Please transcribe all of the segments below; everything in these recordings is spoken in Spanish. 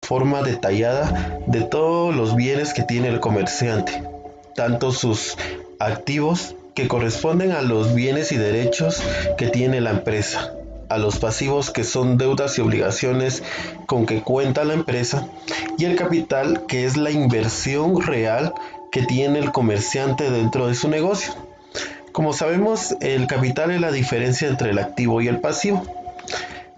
forma detallada de todos los bienes que tiene el comerciante, tanto sus activos que corresponden a los bienes y derechos que tiene la empresa, a los pasivos que son deudas y obligaciones con que cuenta la empresa, y el capital que es la inversión real que tiene el comerciante dentro de su negocio. Como sabemos, el capital es la diferencia entre el activo y el pasivo.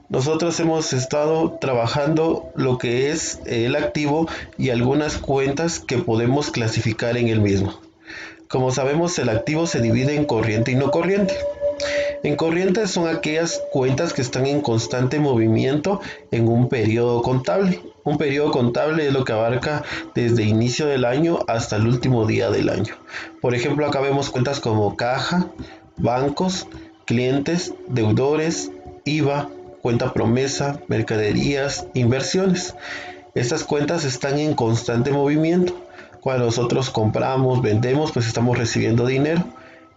Nosotros hemos estado trabajando lo que es el activo y algunas cuentas que podemos clasificar en el mismo. Como sabemos, el activo se divide en corriente y no corriente. En corriente son aquellas cuentas que están en constante movimiento en un periodo contable. Un periodo contable es lo que abarca desde inicio del año hasta el último día del año. Por ejemplo, acá vemos cuentas como caja, bancos, clientes, deudores, IVA, cuenta promesa, mercaderías, inversiones. Estas cuentas están en constante movimiento. Cuando nosotros compramos, vendemos, pues estamos recibiendo dinero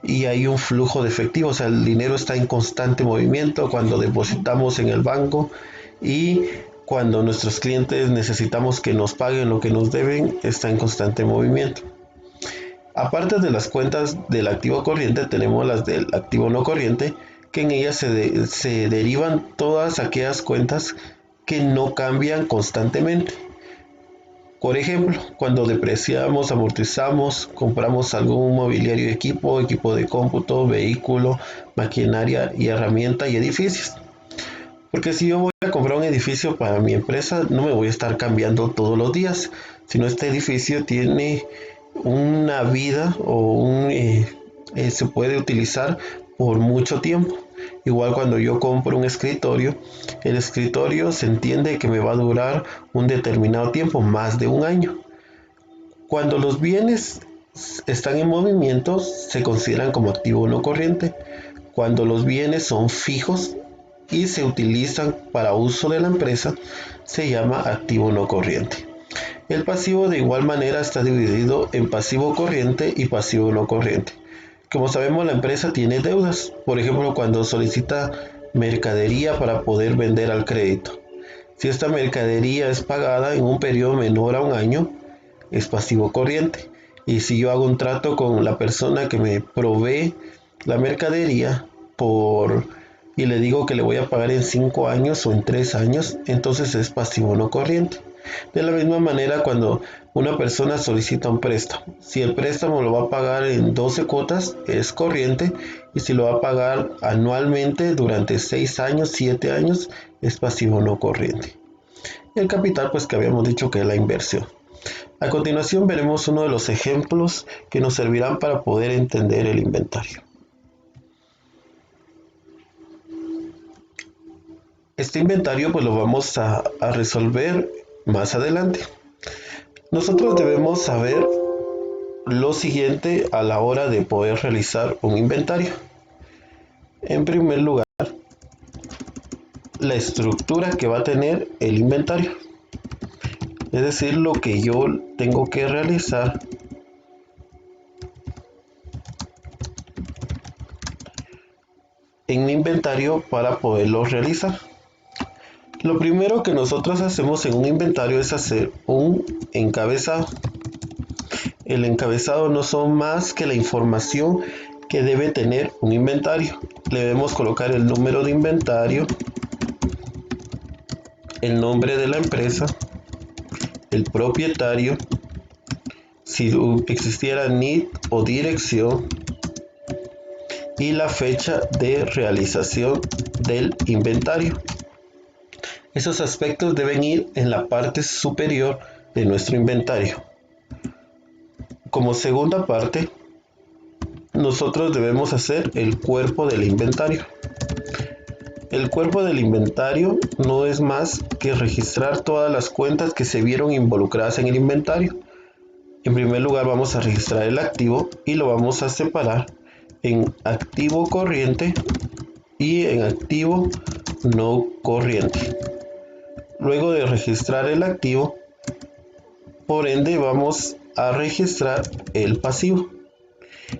y hay un flujo de efectivo, o sea, el dinero está en constante movimiento cuando depositamos en el banco y cuando nuestros clientes necesitamos que nos paguen lo que nos deben, está en constante movimiento. Aparte de las cuentas del activo corriente, tenemos las del activo no corriente, que en ellas se derivan todas aquellas cuentas que no cambian constantemente. Por ejemplo, cuando depreciamos, amortizamos, compramos algún mobiliario y equipo de cómputo, vehículo, maquinaria y herramienta y edificios. Porque si yo voy a comprar un edificio para mi empresa, no me voy a estar cambiando todos los días, sino este edificio tiene una vida se puede utilizar por mucho tiempo. Igual cuando yo compro un escritorio, el escritorio se entiende que me va a durar un determinado tiempo, más de un año. Cuando los bienes están en movimiento, se consideran como activo no corriente. Cuando los bienes son fijos y se utilizan para uso de la empresa, se llama activo no corriente. El pasivo de igual manera está dividido en pasivo corriente y pasivo no corriente. Como sabemos, la empresa tiene deudas, por ejemplo, cuando solicita mercadería para poder vender al crédito. Si esta mercadería es pagada en un periodo menor a un año, es pasivo corriente. Y si yo hago un trato con la persona que me provee la mercadería y le digo que le voy a pagar en 5 años o en 3 años, entonces es pasivo no corriente. De la misma manera, cuando una persona solicita un préstamo, si el préstamo lo va a pagar en 12 cuotas, es corriente, y si lo va a pagar anualmente durante 6 años, 7 años, es pasivo no corriente. El capital, pues que habíamos dicho que es la inversión. A continuación veremos uno de los ejemplos que nos servirán para poder entender el inventario. Este inventario pues lo vamos a resolver más adelante. Nosotros debemos saber lo siguiente a la hora de poder realizar un inventario. En primer lugar, la estructura que va a tener el inventario. Es decir, lo que yo tengo que realizar en mi inventario para poderlo realizar. Lo primero que nosotros hacemos en un inventario es hacer un encabezado. El encabezado no son más que la información que debe tener un inventario. Le debemos colocar el número de inventario, el nombre de la empresa, el propietario, si existiera NIT o dirección, y la fecha de realización del inventario. Esos aspectos deben ir en la parte superior de nuestro inventario. Como segunda parte, nosotros debemos hacer el cuerpo del inventario. El cuerpo del inventario no es más que registrar todas las cuentas que se vieron involucradas en el inventario. En primer lugar vamos a registrar el activo y lo vamos a separar en activo corriente y en activo no corriente. Luego de registrar el activo, por ende vamos a registrar el pasivo.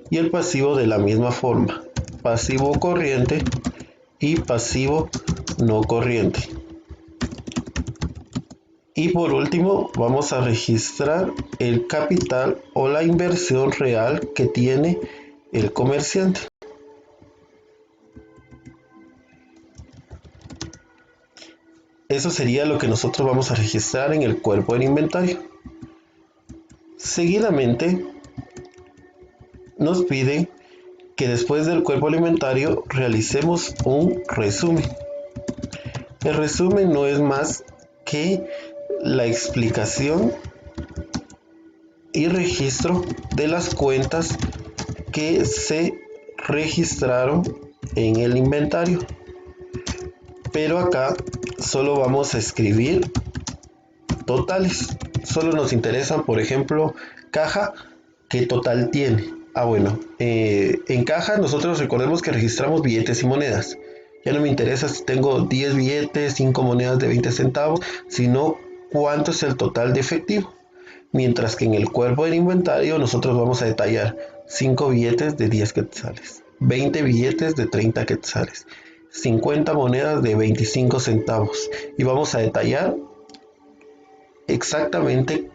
Y el pasivo de la misma forma, pasivo corriente y pasivo no corriente. Y por último, vamos a registrar el capital o la inversión real que tiene el comerciante. Eso sería lo que nosotros vamos a registrar en el cuerpo del inventario. Seguidamente, nos pide que después del cuerpo del inventario realicemos un resumen. El resumen no es más que la explicación y registro de las cuentas que se registraron en el inventario. Pero acá solo vamos a escribir totales. Solo nos interesan, por ejemplo, caja, ¿qué total tiene? Bueno, en caja nosotros recordemos que registramos billetes y monedas. Ya no me interesa si tengo 10 billetes, 5 monedas de 20 centavos, sino cuánto es el total de efectivo. Mientras que en el cuerpo del inventario nosotros vamos a detallar 5 billetes de 10 quetzales, 20 billetes de 30 quetzales, 50 monedas de 25 centavos y vamos a detallar exactamente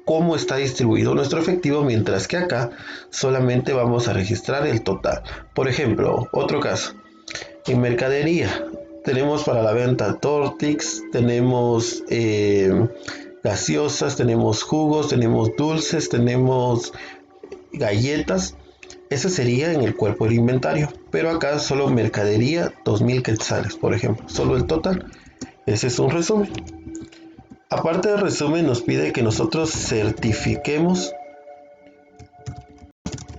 cómo está distribuido nuestro efectivo, mientras que acá solamente vamos a registrar el total. Por ejemplo, otro caso, en mercadería tenemos para la venta Tortix, tenemos gaseosas, tenemos jugos, tenemos dulces, tenemos galletas. Eso sería en el cuerpo del inventario, pero acá solo mercadería 2000 quetzales, por ejemplo, solo el total. Ese es un resumen. Aparte del resumen, nos pide que nosotros certifiquemos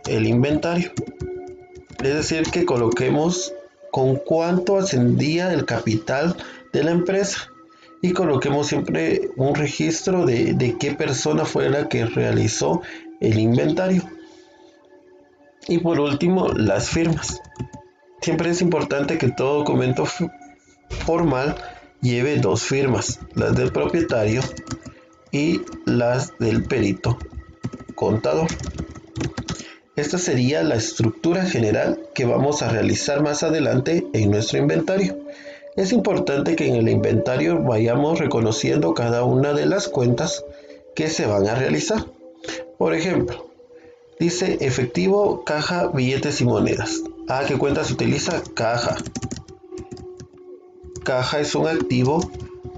el inventario, es decir, que coloquemos con cuánto ascendía el capital de la empresa y coloquemos siempre un registro de qué persona fue la que realizó el inventario. Y por último, las firmas. Siempre es importante que todo documento formal lleve 2 firmas, las del propietario y las del perito contador. Esta sería la estructura general que vamos a realizar más adelante en nuestro inventario. Es importante que en el inventario vayamos reconociendo cada una de las cuentas que se van a realizar. Por ejemplo, dice efectivo, caja, billetes y monedas. ¿Qué cuenta se utiliza? Caja. Caja es un activo,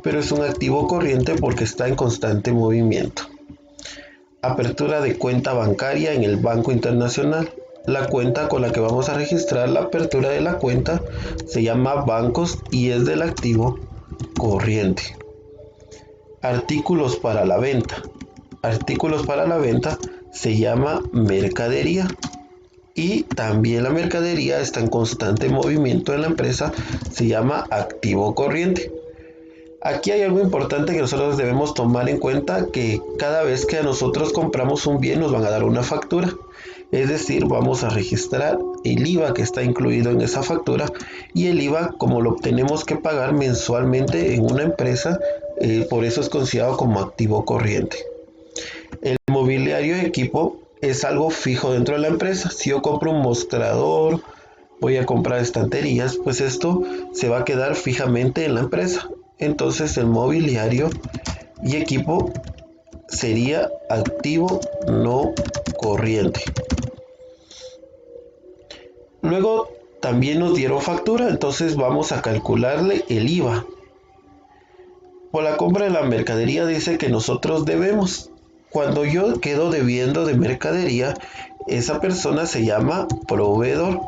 pero es un activo corriente porque está en constante movimiento. Apertura de cuenta bancaria en el Banco Internacional. La cuenta con la que vamos a registrar la apertura de la cuenta se llama bancos y es del activo corriente. Artículos para la venta. Artículos para la venta se llama mercadería. Y también la mercadería está en constante movimiento en la empresa, se llama activo corriente. Aquí hay algo importante que nosotros debemos tomar en cuenta, que cada vez que nosotros compramos un bien nos van a dar una factura. Es decir, vamos a registrar el IVA que está incluido en esa factura, y el IVA, como lo tenemos que pagar mensualmente en una empresa, por eso es considerado como activo corriente. El mobiliario de equipo es algo fijo dentro de la empresa. Si yo compro un mostrador, voy a comprar estanterías, pues esto se va a quedar fijamente en la empresa. Entonces el mobiliario y equipo sería activo no corriente. Luego también nos dieron factura, entonces vamos a calcularle el IVA. Por la compra de la mercadería dice que nosotros debemos. Cuando yo quedo debiendo de mercadería, esa persona se llama proveedor.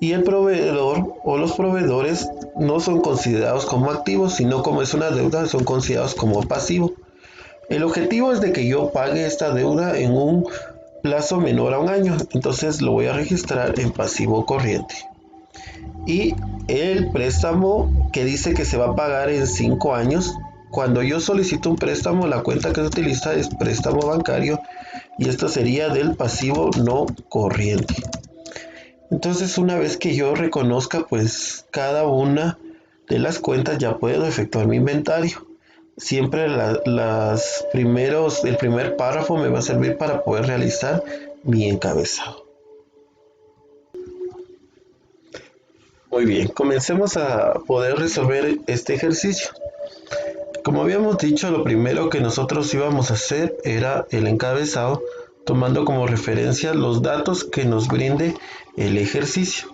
Y el proveedor o los proveedores no son considerados como activos, sino como es una deuda, son considerados como pasivo. El objetivo es de que yo pague esta deuda en un plazo menor a un año, entonces lo voy a registrar en pasivo corriente. Y el préstamo que dice que se va a pagar en 5 años, cuando yo solicito un préstamo, la cuenta que se utiliza es préstamo bancario y esto sería del pasivo no corriente. Entonces, una vez que yo reconozca pues cada una de las cuentas, ya puedo efectuar mi inventario. Siempre el primer párrafo me va a servir para poder realizar mi encabezado. Muy bien, comencemos a poder resolver este ejercicio. Como habíamos dicho, lo primero que nosotros íbamos a hacer era el encabezado, tomando como referencia los datos que nos brinde el ejercicio.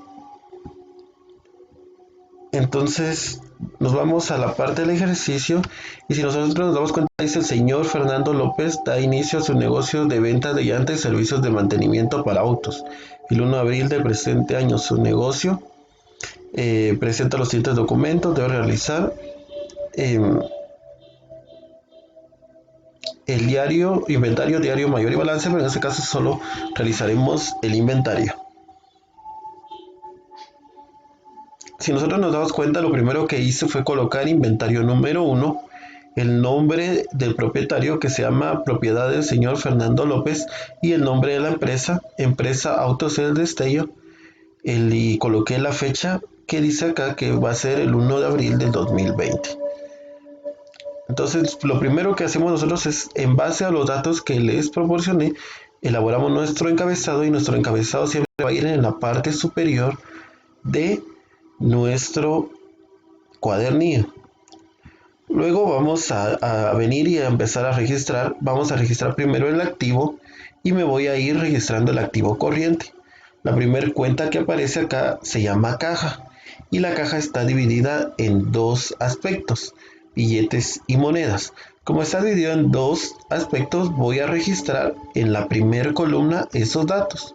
Entonces nos vamos a la parte del ejercicio y si nosotros nos damos cuenta, dice el señor Fernando López da inicio a su negocio de venta de llantas y servicios de mantenimiento para autos. El 1 de abril del presente año su negocio presenta los siguientes documentos, debe realizar el diario, inventario, diario mayor y balance, pero en este caso solo realizaremos el inventario. Si nosotros nos damos cuenta, lo primero que hice fue colocar inventario número 1, el nombre del propietario que se llama propiedad del señor Fernando López y el nombre de la empresa, empresa Autos El Destello, y coloqué la fecha que dice acá que va a ser el 1 de abril del 2020. Entonces, lo primero que hacemos nosotros es, en base a los datos que les proporcioné, elaboramos nuestro encabezado y nuestro encabezado siempre va a ir en la parte superior de nuestro cuadernillo. Luego vamos a venir y a empezar a registrar. Vamos a registrar primero el activo y me voy a ir registrando el activo corriente. La primera cuenta que aparece acá se llama caja y la caja está dividida en dos aspectos, billetes y monedas. Como está dividido en dos aspectos, voy a registrar en la primera columna esos datos.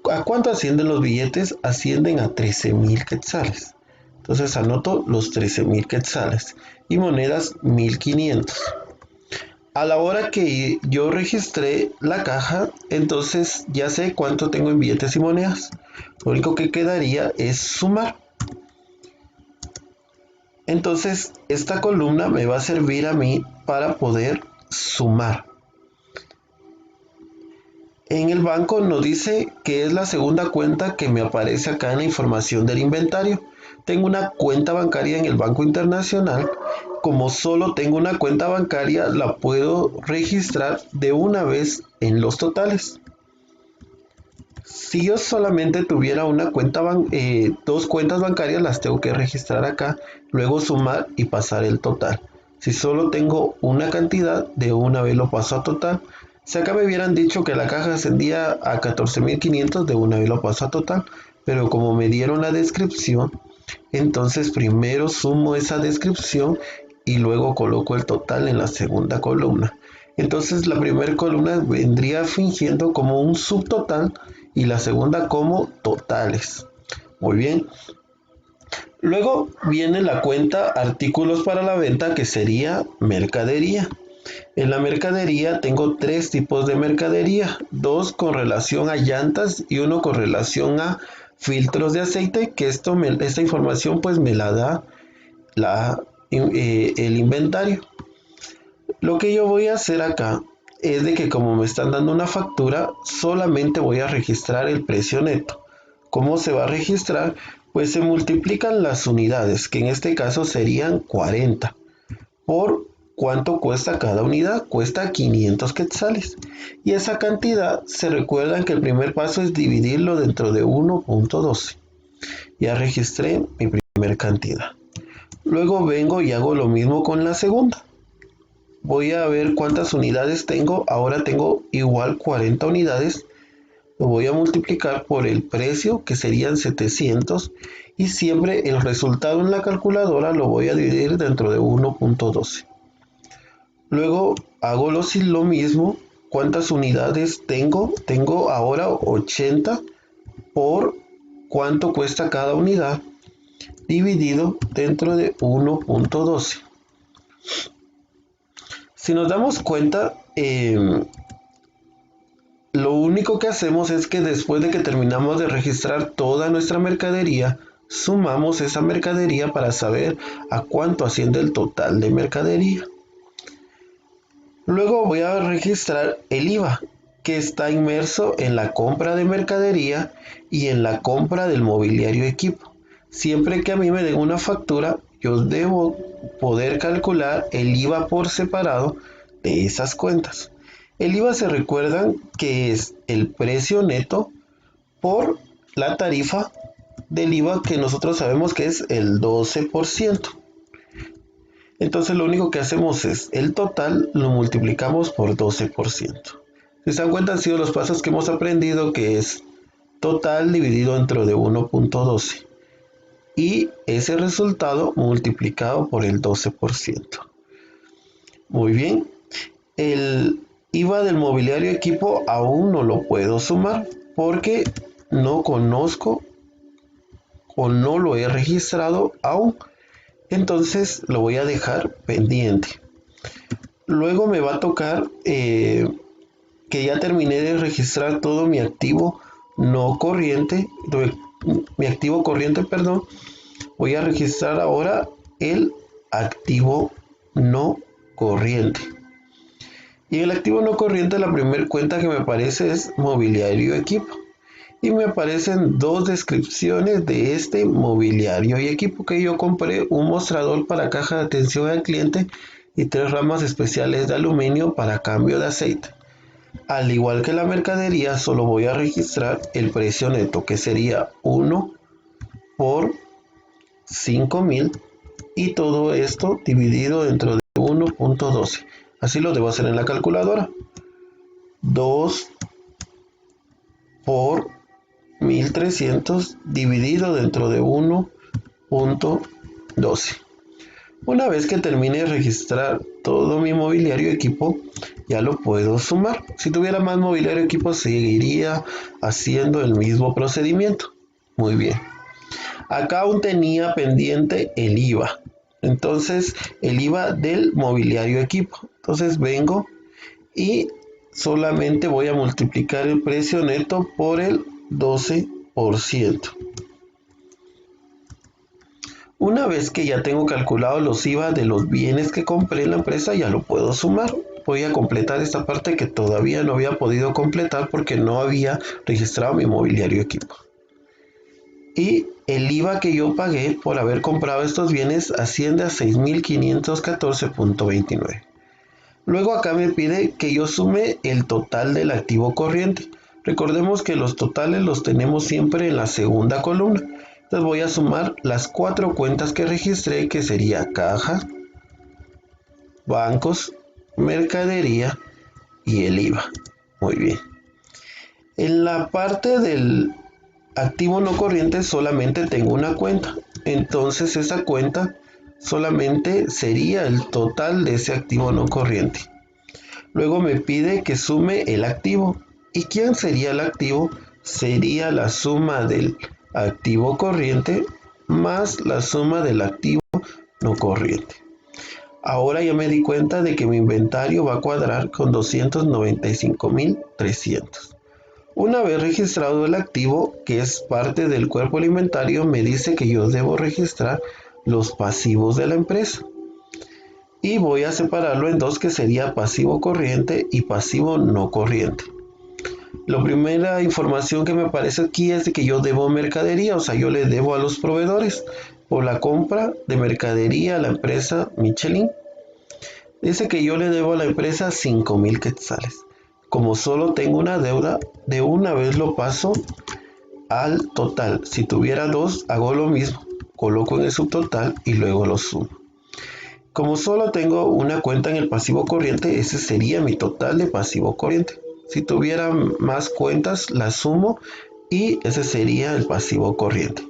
¿A cuánto ascienden los billetes? Ascienden a 13,000 quetzales. Entonces anoto los 13,000 quetzales y monedas 1,500. A la hora que yo registré la caja, entonces ya sé cuánto tengo en billetes y monedas. Lo único que quedaría es sumar. Entonces esta columna me va a servir a mí para poder sumar. En el banco nos dice que es la segunda cuenta que me aparece acá en la información del inventario. Tengo una cuenta bancaria en el Banco Internacional. Como solo tengo una cuenta bancaria, la puedo registrar de una vez en los totales. Si yo solamente tuviera una cuenta dos cuentas bancarias, las tengo que registrar acá, luego sumar y pasar el total. Si solo tengo una cantidad, de una vez lo paso a total. Si acá me hubieran dicho que la caja ascendía a 14,500, de una vez lo paso a total. Pero como me dieron la descripción, entonces primero sumo esa descripción y luego coloco el total en la segunda columna. Entonces la primera columna vendría fingiendo como un subtotal y la segunda como totales. Muy bien. Luego viene la cuenta artículos para la venta, que sería mercadería. En la mercadería tengo tres tipos de mercadería, dos con relación a llantas y uno con relación a filtros de aceite, que esta información pues me la da el inventario. Lo que yo voy a hacer acá es de que como me están dando una factura, solamente voy a registrar el precio neto. ¿Cómo se va a registrar? Pues se multiplican las unidades, que en este caso serían 40, por cuánto cuesta cada unidad. Cuesta 500 quetzales. Y esa cantidad, se recuerdan que el primer paso es dividirlo dentro de 1.12. Ya registré mi primera cantidad. Luego vengo y hago lo mismo con la segunda. Voy a ver cuántas unidades tengo. Ahora tengo igual 40 unidades. Lo voy a multiplicar por el precio, que serían 700, y siempre el resultado en la calculadora lo voy a dividir dentro de 1.12. Luego hago lo mismo. ¿Cuántas unidades tengo? Tengo ahora 80 por cuánto cuesta cada unidad, dividido dentro de 1.12. Si nos damos cuenta, lo único que hacemos es que después de que terminamos de registrar toda nuestra mercadería, sumamos esa mercadería para saber a cuánto asciende el total de mercadería. Luego voy a registrar el IVA, que está inmerso en la compra de mercadería y en la compra del mobiliario equipo. Siempre que a mí me den una factura, yo debo poder calcular el IVA por separado de esas cuentas. El IVA, se recuerdan que es el precio neto por la tarifa del IVA, que nosotros sabemos que es el 12%. Entonces lo único que hacemos es el total lo multiplicamos por 12%. Si se dan cuenta, han sido los pasos que hemos aprendido, que es total dividido entre de 1.12 y ese resultado multiplicado por el 12%. Muy bien, el IVA del mobiliario equipo aún no lo puedo sumar porque no conozco o no lo he registrado aún. Entonces lo voy a dejar pendiente. Luego me va a tocar que ya terminé de registrar todo mi activo no corriente, mi activo corriente, perdón. Voy a registrar ahora el activo no corriente. Y el activo no corriente, la primera cuenta que me aparece es mobiliario equipo. Y me aparecen dos descripciones de este mobiliario y equipo que yo compré: un mostrador para caja de atención al cliente y 3 ramas especiales de aluminio para cambio de aceite. Al igual que la mercadería, solo voy a registrar el precio neto, que sería 1 por 5,000, y todo esto dividido dentro de 1.12. Así lo debo hacer en la calculadora. 2 por 1300 dividido dentro de 1.12. Una vez que termine de registrar todo mi mobiliario equipo, ya lo puedo sumar. Si tuviera más mobiliario equipo, seguiría haciendo el mismo procedimiento. Muy bien. Acá aún tenía pendiente el IVA. Entonces, el IVA del mobiliario equipo. Entonces vengo y solamente voy a multiplicar el precio neto por el 12%. Una vez que ya tengo calculado los IVA de los bienes que compré en la empresa, ya lo puedo sumar. Voy a completar esta parte que todavía no había podido completar porque no había registrado mi mobiliario equipo. Y el IVA que yo pagué por haber comprado estos bienes asciende a 6.514.29. Luego acá me pide que yo sume el total del activo corriente. Recordemos que los totales los tenemos siempre en la segunda columna. Entonces voy a sumar las 4 cuentas que registré, que sería caja, bancos, mercadería y el IVA. Muy bien. En la parte del activo no corriente solamente tengo una cuenta. Entonces esa cuenta solamente sería el total de ese activo no corriente. Luego me pide que sume el activo. ¿Y quién sería el activo? Sería la suma del activo corriente más la suma del activo no corriente. Ahora ya me di cuenta de que mi inventario va a cuadrar con 295.300. Una vez registrado el activo, que es parte del cuerpo alimentario, me dice que yo debo registrar los pasivos de la empresa. Y voy a separarlo en dos, que sería pasivo corriente y pasivo no corriente. La primera información que me aparece aquí es de que yo debo mercadería, o sea, yo le debo a los proveedores por la compra de mercadería a la empresa Michelin. Dice que yo le debo a la empresa 5,000 quetzales. Como solo tengo una deuda, de una vez lo paso al total. Si tuviera 2, hago lo mismo, coloco en el subtotal y luego lo sumo. Como solo tengo una cuenta en el pasivo corriente, ese sería mi total de pasivo corriente. Si tuviera más cuentas, las sumo y ese sería el pasivo corriente.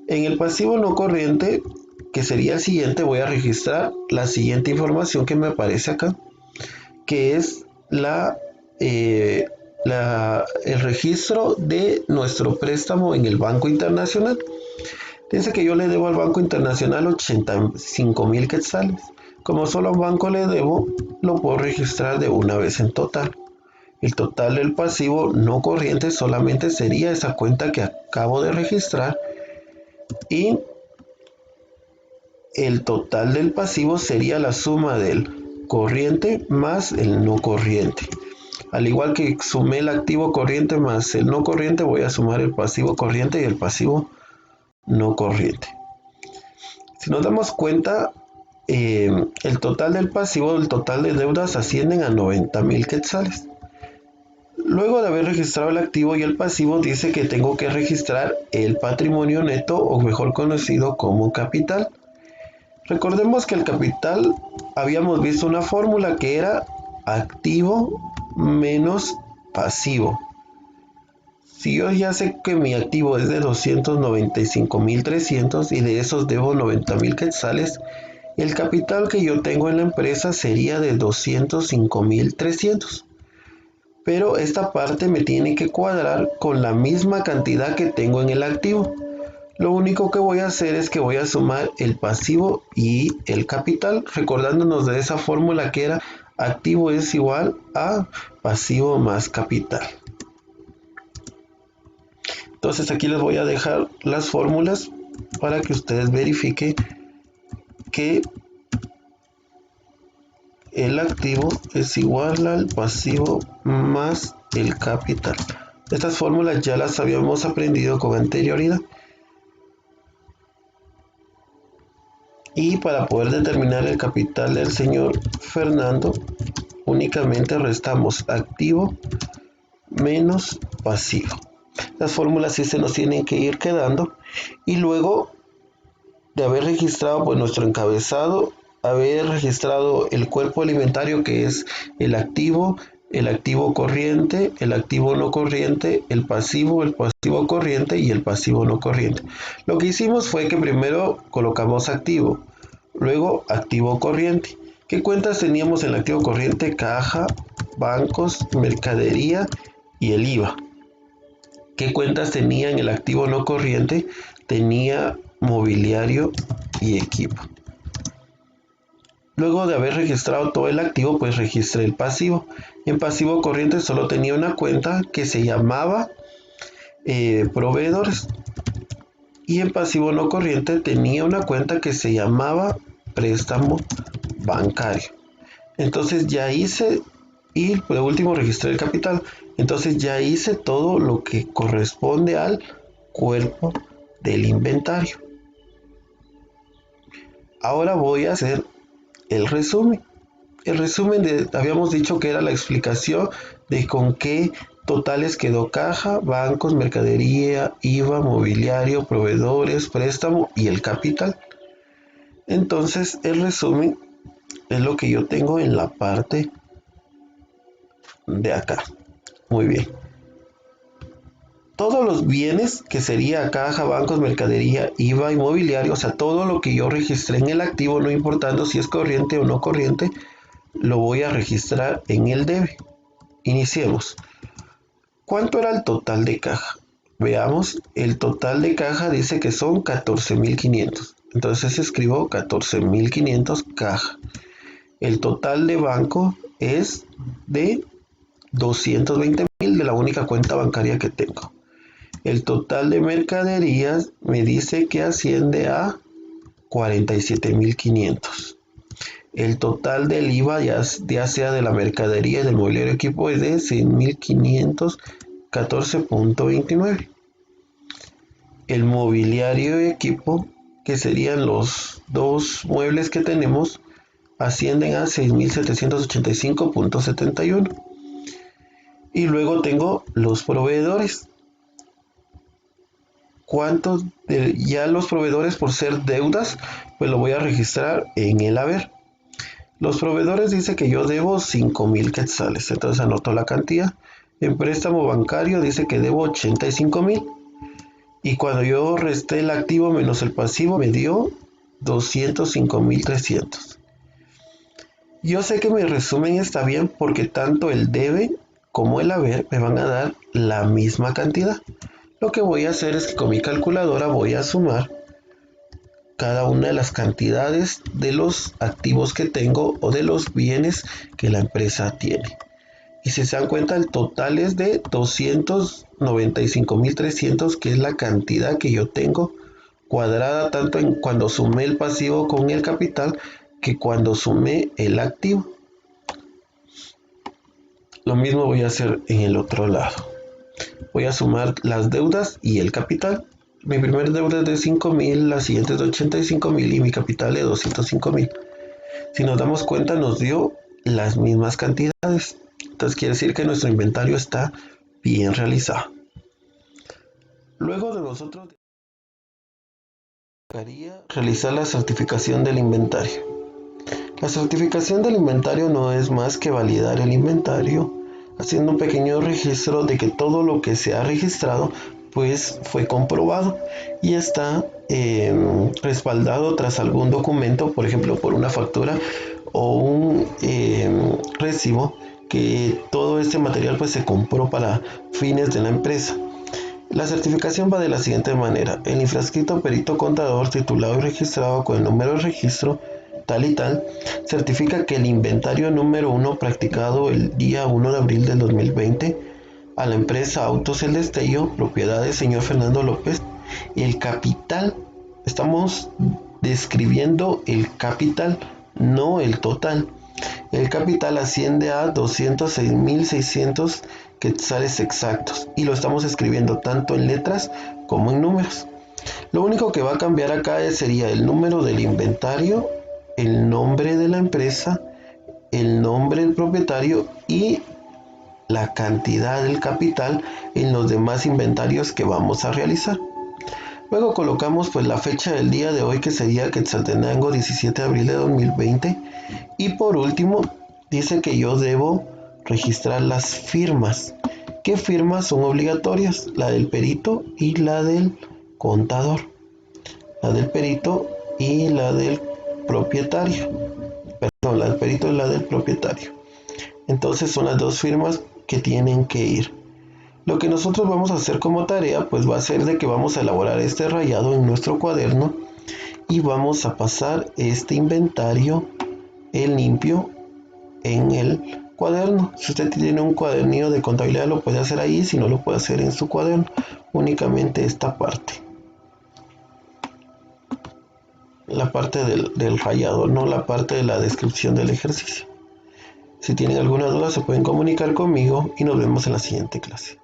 En el pasivo no corriente, que sería el siguiente, voy a registrar la siguiente información que me aparece acá, que es el registro de nuestro préstamo en el Banco Internacional. Dice que yo le debo al Banco Internacional 85,000 quetzales. Como solo a un banco le debo, lo puedo registrar de una vez en total. El total del pasivo no corriente solamente sería esa cuenta que acabo de registrar, y el total del pasivo sería la suma del corriente más el no corriente. Al igual que sumé el activo corriente más el no corriente, voy a sumar el pasivo corriente y el pasivo no corriente. Si nos damos cuenta, el total del pasivo, el total de deudas ascienden a 90,000 quetzales. Luego de haber registrado el activo y el pasivo, dice que tengo que registrar el patrimonio neto, o mejor conocido como capital. Recordemos que el capital habíamos visto una fórmula que era activo menos pasivo. Si yo ya sé que mi activo es de 295.300 y de esos debo 90.000 quetzales, el capital que yo tengo en la empresa sería de 205.300. Pero esta parte me tiene que cuadrar con la misma cantidad que tengo en el activo. Lo único que voy a hacer es que voy a sumar el pasivo y el capital, recordándonos de esa fórmula que era activo es igual a pasivo más capital. Entonces aquí les voy a dejar las fórmulas para que ustedes verifiquen que el activo es igual al pasivo más el capital. Estas fórmulas ya las habíamos aprendido con anterioridad. Y para poder determinar el capital del señor Fernando, únicamente restamos activo menos pasivo. Las fórmulas sí se nos tienen que ir quedando. Y luego de haber registrado pues nuestro encabezado, haber registrado el cuerpo alimentario que es el activo corriente, el activo no corriente, el pasivo corriente y el pasivo no corriente. Lo que hicimos fue que primero colocamos activo, luego activo corriente. ¿Qué cuentas teníamos en el activo corriente? Caja, bancos, mercadería y el IVA. ¿Qué cuentas tenía en el activo no corriente? Tenía mobiliario y equipo. Luego de haber registrado todo el activo, pues registré el pasivo. En pasivo corriente solo tenía una cuenta que se llamaba proveedores. Y en pasivo no corriente tenía una cuenta que se llamaba préstamo bancario. Entonces ya hice, y por último registré el capital. Entonces ya hice todo lo que corresponde al cuerpo del inventario. Ahora voy a hacer el resumen. El resumen habíamos dicho que era la explicación de con qué totales quedó caja, bancos, mercadería, IVA, mobiliario, proveedores, préstamo y el capital. Entonces el resumen es lo que yo tengo en la parte de acá. Muy bien. Todos los bienes que sería caja, bancos, mercadería, IVA, inmobiliario, o sea, todo lo que yo registré en el activo, no importando si es corriente o no corriente, lo voy a registrar en el debe. Iniciemos. ¿Cuánto era el total de caja? Veamos, el total de caja dice que son 14.500. Entonces escribo 14.500 caja. El total de banco es de 220.000 de la única cuenta bancaria que tengo. El total de mercaderías me dice que asciende a 47.500. El total del IVA, ya sea de la mercadería y del mobiliario equipo, es de 6.514.29. El mobiliario y equipo, que serían los dos muebles que tenemos, ascienden a 6.785.71. Y luego tengo los proveedores. ¿Cuántos? Ya los proveedores, por ser deudas, pues lo voy a registrar en el haber. Los proveedores dice que yo debo 5.000 quetzales, entonces anoto la cantidad. En préstamo bancario dice que debo 85.000. Y cuando yo resté el activo menos el pasivo me dio 205.300. Yo sé que mi resumen está bien porque tanto el debe como el haber me van a dar la misma cantidad. Lo que voy a hacer es que con mi calculadora voy a sumar cada una de las cantidades de los activos que tengo o de los bienes que la empresa tiene. Y si se dan cuenta, el total es de 295.300, que es la cantidad que yo tengo cuadrada tanto en cuando sumé el pasivo con el capital que cuando sumé el activo. Lo mismo voy a hacer en el otro lado. Voy a sumar las deudas y el capital. Mi primera deuda es de 5.000, la siguiente es de 85.000 y mi capital de 205.000. Si nos damos cuenta, nos dio las mismas cantidades. Entonces quiere decir que nuestro inventario está bien realizado. Luego de nosotros Tocaría realizar la certificación del inventario. La certificación del inventario no es más que validar el inventario, haciendo un pequeño registro de que todo lo que se ha registrado pues fue comprobado y está respaldado tras algún documento, por ejemplo por una factura o un recibo, que todo este material pues se compró para fines de la empresa. La certificación va de la siguiente manera: el infrascrito perito contador titulado y registrado con el número de registro tal y tal certifica que el inventario número 1 practicado el día 1 de abril del 2020 a la empresa Autos El Destello, propiedad del señor Fernando López, el capital, estamos describiendo el capital, no el total. El capital asciende a 206.600 quetzales exactos y lo estamos escribiendo tanto en letras como en números. Lo único que va a cambiar acá sería el número del inventario, el nombre de la empresa, el nombre del propietario y la cantidad del capital en los demás inventarios que vamos a realizar. Luego colocamos pues la fecha del día de hoy, que sería Quetzaltenango 17 de abril de 2020. Y por último dice que yo debo registrar las firmas. ¿Qué firmas son obligatorias? La del perito y la del contador. La del perito y la del propietario. Perdón, la del perito y la del propietario. Entonces son las dos firmas que tienen que ir. Lo que nosotros vamos a hacer como tarea pues va a ser de que vamos a elaborar este rayado en nuestro cuaderno y vamos a pasar este inventario en limpio en el cuaderno. Si usted tiene un cuadernillo de contabilidad lo puede hacer ahí, si no lo puede hacer en su cuaderno, únicamente esta parte, la parte del rayado, no la parte de la descripción del ejercicio. Si tienen alguna duda se pueden comunicar conmigo y nos vemos en la siguiente clase.